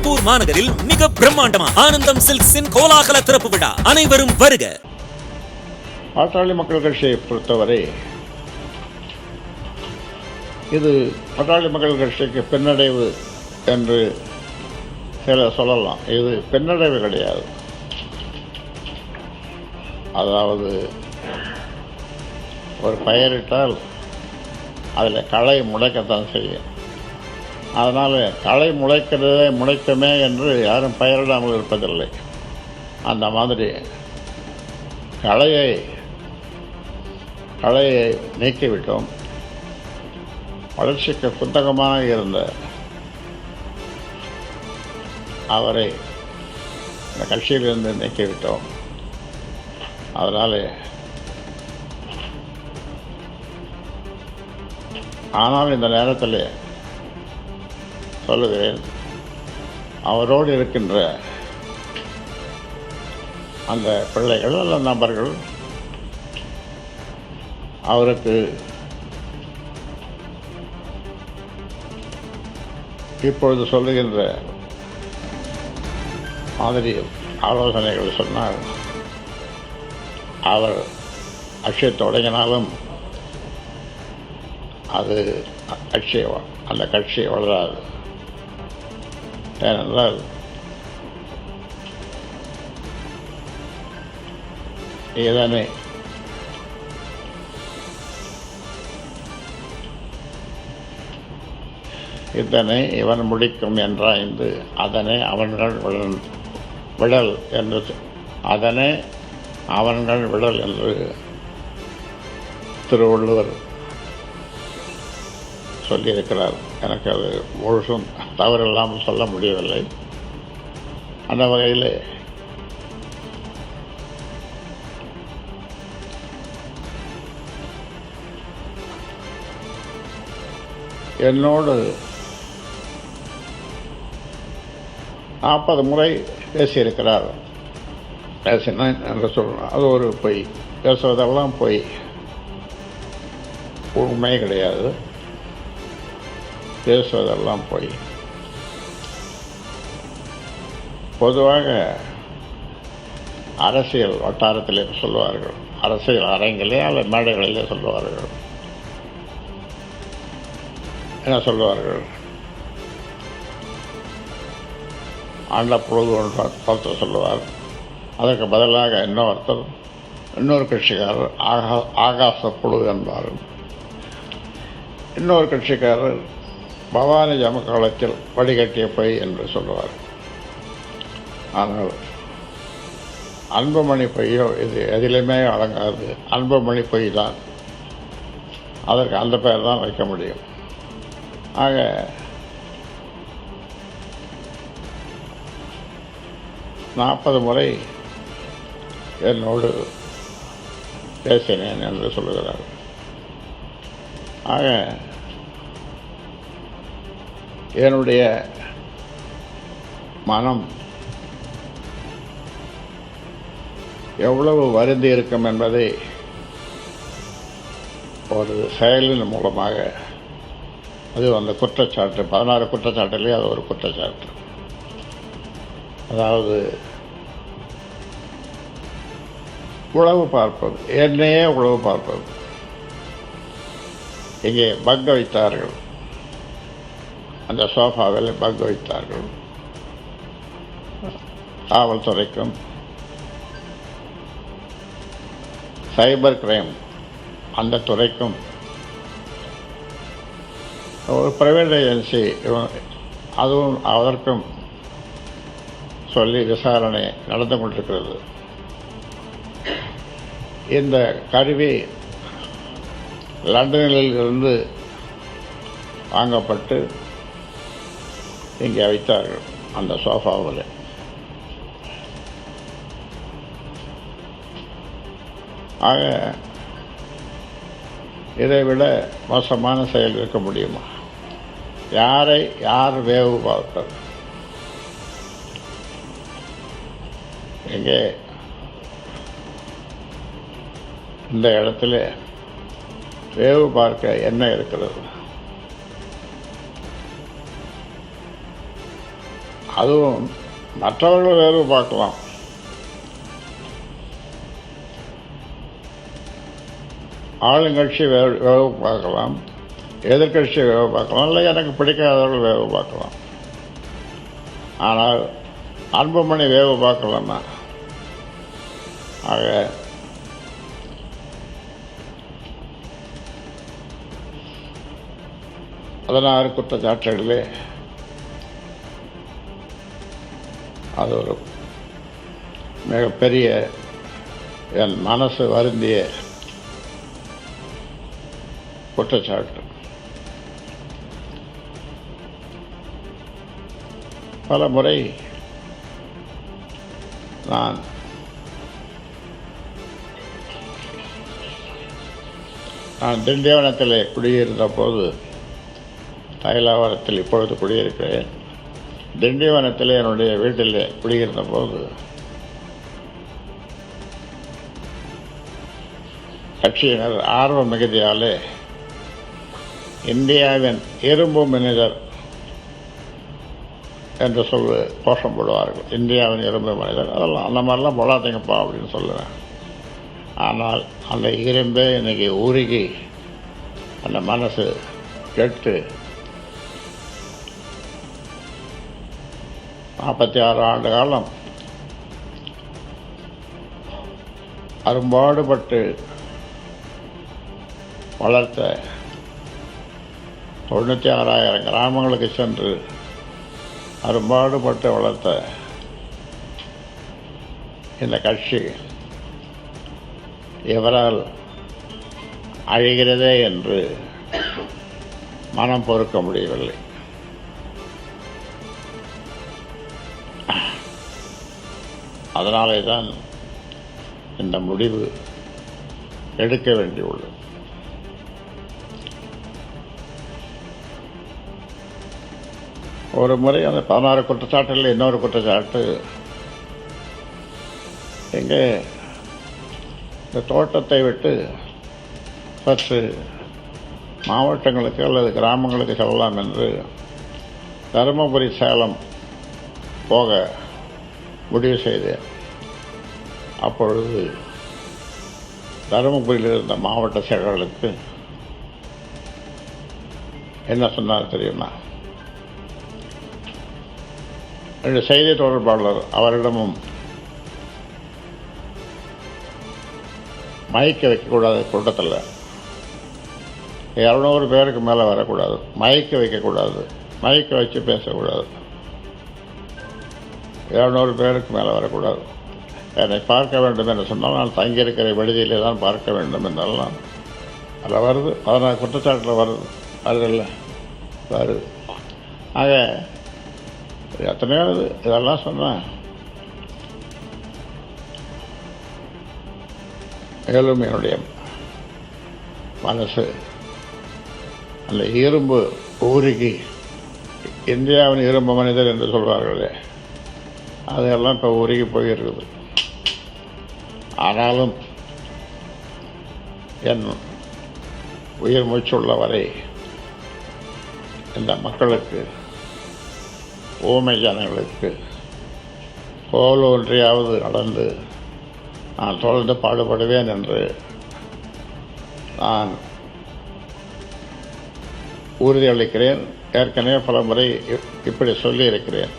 திருப்பூர் மாநகரில் மிக பிரம்மாண்டமா ஆனந்தம் சில்க்ஸின் கோலாகல திறப்பு விழா. அனைவரும் வருக. பாட்டாளி மக்கள் கட்சியை பொறுத்தவரை இது பாட்டாளி மக்கள் கட்சிக்கு பின்னடைவு என்று சிலர் சொல்லலாம். இது பின்னடைவு கிடையாது. அதாவது ஒரு பயிரிட்டால் அதில் களை முளைக்கத்தான் செய்யும். அதனால் களை முளைக்குமே என்று யாரும் பயிரிடாமல் இருப்பதில்லை. அந்த மாதிரி களையை நீக்கிவிட்டோம். வளர்ச்சிக்கு புத்தகமாக இருந்த அவரை இந்த கட்சியிலிருந்து நீக்கிவிட்டோம். அதனால் ஆனால் இந்த நேரத்தில் சொல்லுகிறேன், அவரோடு இருக்கின்ற அந்த பிள்ளைகள் அல்ல நபர்கள் அவருக்கு இப்பொழுது சொல்லுகின்ற மாதிரி ஆலோசனைகள் சொன்னால் அவர் கட்சியை தொடங்கினாலும் அது அந்த கட்சி வளராது. ஏனென்றால் இதனை இவன் முடிக்கும் என்றாய்ந்து அதனை அவன்கள் விடல் என்று திருவள்ளுவர் சொல்லியிருக்கிறார். எனக்கு அது முழுசும் தவறில்லாமல் சொல்ல முடியவில்லை. அந்த வகையில் என்னோடு 40 முறை பேசியிருக்கிறார். பேசினேன் என்று சொல்லணும், அது ஒரு பொய். பேசுவதெல்லாம் பொய், உண்மை கிடையாது. பேசுவதெல்லாம் பொய். பொதுவாக அரசியல் வட்டாரத்திலே சொல்லுவார்கள், அரசியல் அரங்கிலே அல்லது மேடைகளிலே சொல்லுவார்கள். என்ன சொல்லுவார்கள்? ஆண்ட பொழுது ஒருத்தர் சொல்லுவார், அதற்கு பதிலாக இன்னொரு கட்சிக்காரர் ஆகாச பொழுது என்பார்கள். இன்னொரு கட்சிக்காரர் பவானி ஜமக்காலத்தில் வடிகட்டிய பொய் என்று சொல்லுவார். ஆனால் அன்புமணி பொய்யோ இது எதிலுமே அடங்காது. அன்புமணி பொய் தான், அதற்கு அந்த பெயர் தான் வைக்க முடியும். ஆக நாற்பது முறை என்னோடு பேசினேன் என்று சொல்லுகிறார். ஆக என்னுடைய மனம் எவ்வளவு வருந்தி இருக்கும் என்பதை ஒரு செயலின் மூலமாக, அது அந்த குற்றச்சாட்டு 16 குற்றச்சாட்டிலே அது ஒரு குற்றச்சாட்டு. அதாவது உளவு பார்ப்பது, என்னையே உளவு பார்ப்பது. இங்கே பக் வைத்தார்கள், அந்த சோஃபாவில் பக் வைத்தார்கள். காவல்துறைக்கும் சைபர் கிரைம் அந்த துறைக்கும் ஒரு பிரைவேட் ஏஜென்சி அதுவும் அதற்கும் சொல்லி விசாரணை நடந்து கொண்டிருக்கிறது. இந்த கருவி லண்டனில் இருந்து வாங்கப்பட்டு இங்கே வைத்தார்கள் அந்த சோஃபாவில். ஆக இதைவிட மோசமான செயல் இருக்க முடியுமா? யார் வேவு பார்ப்பது? இங்கே இந்த இடத்துல வேவு பார்க்க என்ன இருக்கிறது? அதுவும் மற்றவர்கள் வேறு பார்க்கலாம். ஆளுங்கட்சி வேவு பார்க்கலாம், எதிர்கட்சி வேவு பார்க்கலாம், இல்லை எனக்கு பிடிக்காதவர்கள் வேவு பார்க்கலாம். ஆனால் அன்புமணி வேவு பார்க்கலன்னா, ஆக 16 குற்றச்சாட்டுகளிலே அது ஒரு மிகப்பெரிய என் மனசு வருந்திய குற்றச்சாட்டு. பல முறை நான் திண்டிவனத்தில் குடியிருந்த போது, தைலாவரத்தில் இப்பொழுது குடியிருக்கிறேன், திண்டிவனத்தில் என்னுடைய வீட்டில் குடியிருந்த போது கட்சியினர் ஆர்வ மிகுதியாலே இந்தியாவின் இரும்பு மனிதர் என்று சொல்லி கோஷம் போடுவார்கள். இந்தியாவின் இரும்பு மனிதர், அதெல்லாம் அந்த மாதிரிலாம் போடாதீங்கப்பா அப்படின்னு சொல்லுவேன். ஆனால் அந்த இரும்பே இன்னைக்கு உருகி அந்த மனசு கெட்டு 46 ஆண்டு காலம் அரும்பாடுபட்டு வளர்த்த 96,000 கிராமங்களுக்கு சென்று அரும்பாடுபட்டு வளர்த்த இந்த கட்சி இவரால் அழிகிறதே என்று மனம் பொறுக்க முடியவில்லை. அதனாலே தான் இந்த முடிவு எடுக்க வேண்டியுள்ளது. ஒரு முறை அந்த 16 குற்றச்சாட்டில் இன்னொரு குற்றச்சாட்டு, எங்கே இந்த தோட்டத்தை விட்டு சற்று மாவட்டங்களுக்கு அல்லது கிராமங்களுக்கு செல்லலாம் என்று தருமபுரி, சேலம் போக முடிவு செய்தேன். அப்பொழுது தருமபுரியில் இருந்த மாவட்ட செயலர்களுக்கு என்ன சொன்னார் தெரியுமா? ரெண்டு செய்தி தொடர்பாளர் அவரிடமும் மைக்க வைக்கக்கூடாது, கூட்டத்தில் 200 பேருக்கு மேலே வரக்கூடாது, மைக்க வைக்கக்கூடாது, மைக்க வச்சு பேசக்கூடாது, 200 பேருக்கு மேலே வரக்கூடாது, என்னை பார்க்க வேண்டும் என்று சொன்னால் நான் தங்கியிருக்கிற விடுதியிலே தான் பார்க்க வேண்டும் என்றெல்லாம் அதில் வருது. 16 குற்றச்சாட்டில் வருது, அதில் வருது. ஆக எத்தனையோ இதெல்லாம் சொன்னேன். மேலும் என்னுடைய மனசு அந்த இரும்பு ஊருகி, இந்தியாவின் இரும்பு மனிதர் என்று சொல்வார்களே, அதெல்லாம் இப்போ உருகி போயிருக்குது. ஆனாலும் என் உயிர் மூச்சுள்ள வரை இந்த மக்களுக்கு, ஊமை ஜனங்களுக்கு போல் ஒன்றையாவது நடந்து நான் தொடர்ந்து பாடுபடுவேன் என்று நான் உறுதியளிக்கிறேன். ஏற்கனவே பல முறை இப்படி சொல்லியிருக்கிறேன்.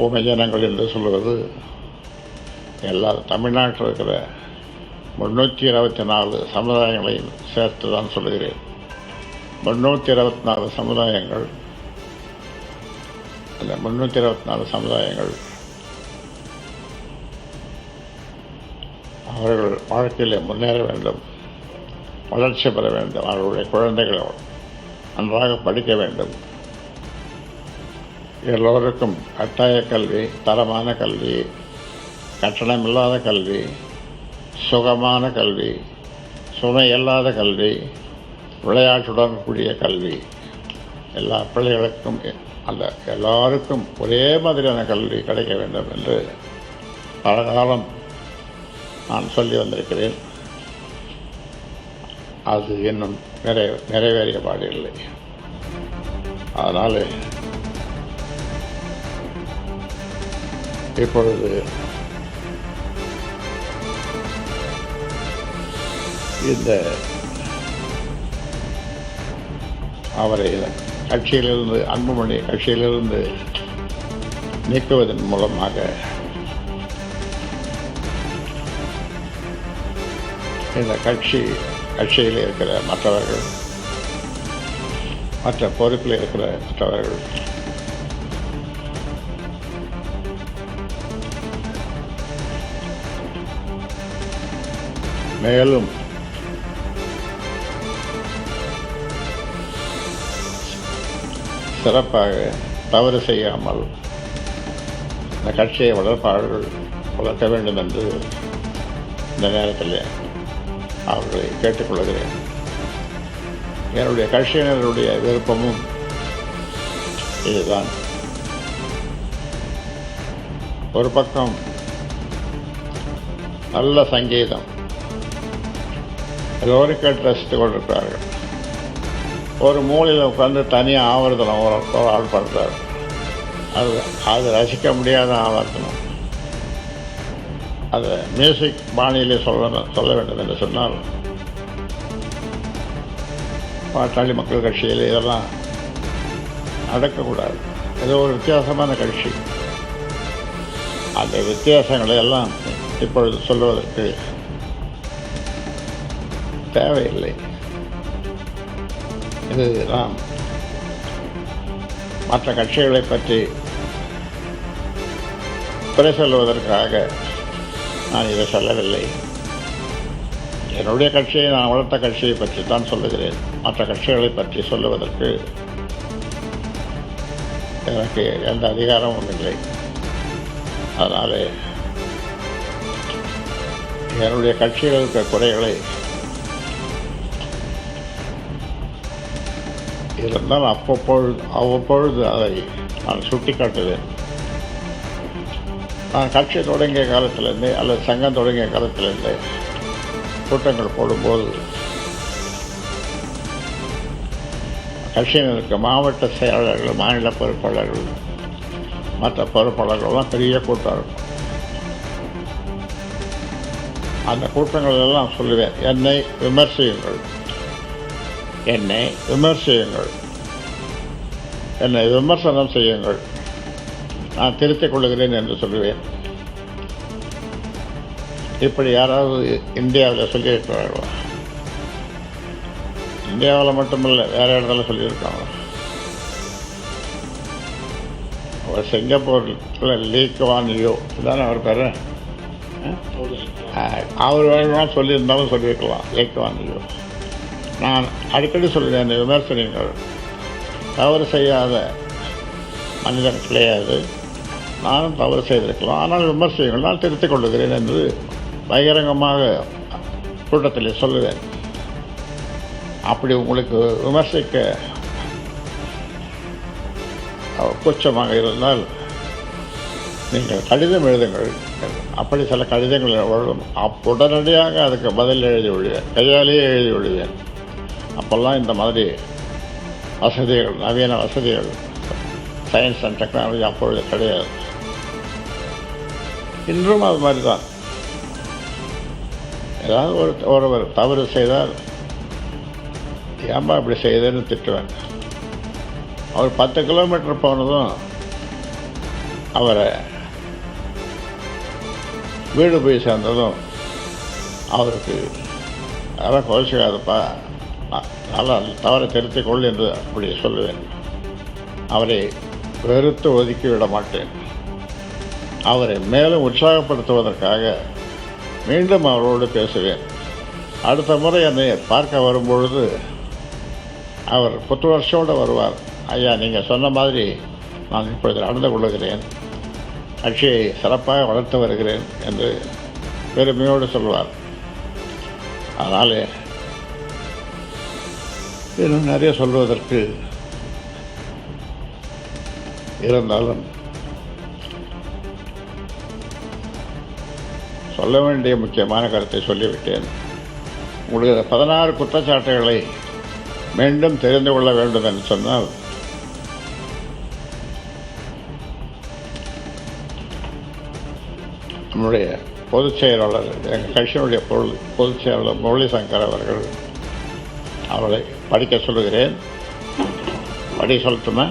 ஊமை ஜனங்கள் என்று சொல்வது எல்லா தமிழ்நாட்டில் இருக்கிற 324 சமுதாயங்களையும் சேர்த்து தான் சொல்கிறேன். 324 சமுதாயங்கள், அந்த 324 சமுதாயங்கள் அவர்கள் வாழ்க்கையில் முன்னேற வேண்டும், வளர்ச்சி பெற வேண்டும், அவர்களுடைய குழந்தைகள் நன்றாக படிக்க வேண்டும், எல்லோருக்கும் கட்டாய கல்வி, தரமான கல்வி, கட்டணமில்லாத கல்வி, சுகமான கல்வி, சுமை இல்லாத கல்வி, விளையாட்டுடன் கூடிய கல்வி, எல்லா பிள்ளைகளுக்கும் அந்த எல்லாருக்கும் ஒரே மாதிரியான கல்வி கிடைக்க வேண்டும் என்று பல காலம் நான் சொல்லி வந்திருக்கிறேன். அது இன்னும் நிறைவேறிய பாடு இல்லை. அதனால் இப்பொழுது இந்த அவரை கட்சியிலிருந்து அன்புமணி கட்சியிலிருந்து நீக்குவதன் மூலமாக இந்த கட்சியில் இருக்கிற மற்றவர்கள், மற்ற பொறுப்பில் இருக்கிற மற்றவர்கள் மேலும் சிறப்பாக தவறு செய்யாமல் இந்த கட்சியை வளர்க்க வேண்டும் என்று இந்த நேரத்தில் அவர்களை கேட்டுக்கொள்கிறேன். என்னுடைய கட்சியினருடைய விருப்பமும் இதுதான். ஒரு பக்கம் நல்ல சங்கீதம் எல்லோரும் கேட்டு ரசித்துக் கொண்டிருக்கிறார்கள். ஒரு மூலையில் உட்கார்ந்து தனியாக ஆவர்த்தனம் ஒரு ஆள் பண்ணுறார். அது ரசிக்க முடியாத ஆவர்த்தனம். அதை மியூசிக் பாணியிலே சொல்ல வேண்டும் என்று சொன்னால், பாட்டாளி மக்கள் கட்சியில் இதெல்லாம் நடக்கக்கூடாது. ஏதோ ஒரு வித்தியாசமான கட்சி. அந்த வித்தியாசங்களை எல்லாம் இப்பொழுது சொல்வதற்கு தேவையில்லை. இது நாம் மற்ற கட்சிகளை பற்றி குறை சொல்வதற்காக நான் இதை சொல்லவில்லை. என்னுடைய கட்சியை நான் வளர்த்த கட்சியை பற்றி தான் சொல்லுகிறேன். மற்ற கட்சிகளை பற்றி சொல்லுவதற்கு எனக்கு எந்த அதிகாரமும் இல்லை. அதனாலே என்னுடைய கட்சியில் இருக்கிற குறைகளை இருந்தால் அவ்வப்பொழுது அதை நான் சுட்டிக்காட்டுவேன். நான் கட்சி தொடங்கிய காலத்திலேருந்தே அல்லது சங்கம் தொடங்கிய காலத்திலேருந்தே கூட்டங்கள் போடும்போது கட்சியினருக்கு மாவட்ட செயலாளர்கள், மாநில பொறுப்பாளர்கள், மற்ற பொறுப்பாளர்கள்லாம் பெரிய கூட்டம் இருக்கும். அந்த கூட்டங்கள் எல்லாம் சொல்லுவேன், என்னை விமர்சியுங்கள், என்னை விமர்சனம் செய்யுங்கள், நான் திருத்திக் கொள்ளுகிறேன் என்று சொல்லுவேன். இப்படி யாராவது இந்தியாவில் சொல்லியிருக்கிறார்களா? இந்தியாவில் மட்டுமல்ல, வேற இடத்துல சொல்லியிருக்காங்க. அவர் சிங்கப்பூரில் லீக்வான் யூ தானே அவர் பேர். அவர் வேணும்னா சொல்லியிருந்தாலும் சொல்லியிருக்கலாம், லீக்வான் யூ. நான் அடிக்கடி சொல்லுவேன், இந்த விமர்சனங்கள் தவறு செய்யாத மனிதன் கிடையாது. நானும் தவறு செய்திருக்கலாம், ஆனால் விமர்சனங்கள் நான் திருத்திக் கொள்ளுகிறேன் என்று பகிரங்கமாக கூட்டத்தில் சொல்லுவேன். அப்படி உங்களுக்கு விமர்சிக்க கூச்சமாக இருந்தால் நீங்கள் கடிதம் எழுதுங்கள். அப்படி சில கடிதங்கள் வரும். உடனடியாக அதுக்கு பதில் எழுதி விடுவேன், கையாலேயே எழுதி விடுவேன். அப்போல்லாம் இந்த மாதிரி வசதிகள், நவீன வசதிகள், சயின்ஸ் அண்ட் டெக்னாலஜி அப்பொழுது கிடையாது. இன்றும் அது மாதிரி தான். ஏதாவது ஒருவர் தவறு செய்தால் ஏன்பா இப்படி செய்தேன்னு திட்டுவேன். அவர் 10 கிலோமீட்டர் போனதும் அவரை வீடு போய் சேர்ந்ததும் அவருக்கு அதெல்லாம் கோச்சிக்காதுப்பா, நல்லா தவறை திருத்திக் கொள் என்று அப்படி சொல்லுவேன். அவரை வெறுத்து ஒதுக்கி விட மாட்டேன். அவரை மேலும் உற்சாகப்படுத்துவதற்காக மீண்டும் அவரோடு பேசுவேன். அடுத்த முறை என்னை பார்க்க வரும்பொழுது அவர் புத்துணர்ச்சியோடு வருவார். ஐயா, நீங்கள் சொன்ன மாதிரி நான் இப்பொழுது நடந்து கொள்ளுகிறேன், கட்சியை சிறப்பாக வளர்த்து வருகிறேன் என்று பெருமையோடு சொல்வார். அதனால் இன்னும் நிறைய சொல்வதற்கு இருந்தாலும் சொல்ல வேண்டிய முக்கியமான கருத்தை சொல்லிவிட்டேன். உங்களுக்கு 16 குற்றச்சாட்டுகளை மீண்டும் தெரிந்து கொள்ள வேண்டும் என்று சொன்னால் நம்முடைய பொதுச் செயலாளர், எங்கள் கட்சியினுடைய பொதுச் செயலாளர் முரளி சங்கர் அவர்கள், அவர்களை படிக்க சொல்லுகிறேன். படிக்க சொல்லட்டுமா?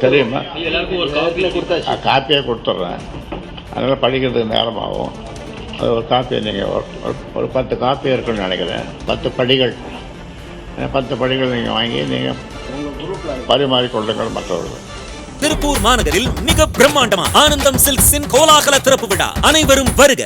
தெரியுமா? காப்பியே கொடுத்துட்றேன். அதனால் படிக்கிறதுக்கு நேரமாகும். அது ஒரு காப்பியை நீங்கள் ஒரு 10 காப்பி இருக்குன்னு நினைக்கிறேன். 10 படிகள் 10 படிகள் நீங்கள் வாங்கி நீங்கள் பரிமாறிக்கொள்ளுங்கள் மற்றவர்கள். திருப்பூர் மாநகரில் மிக பிரம்மாண்டமா ஆனந்தம் சில்க்ஸின் கோலாகல திறப்பு விழா. அனைவரும் வருக.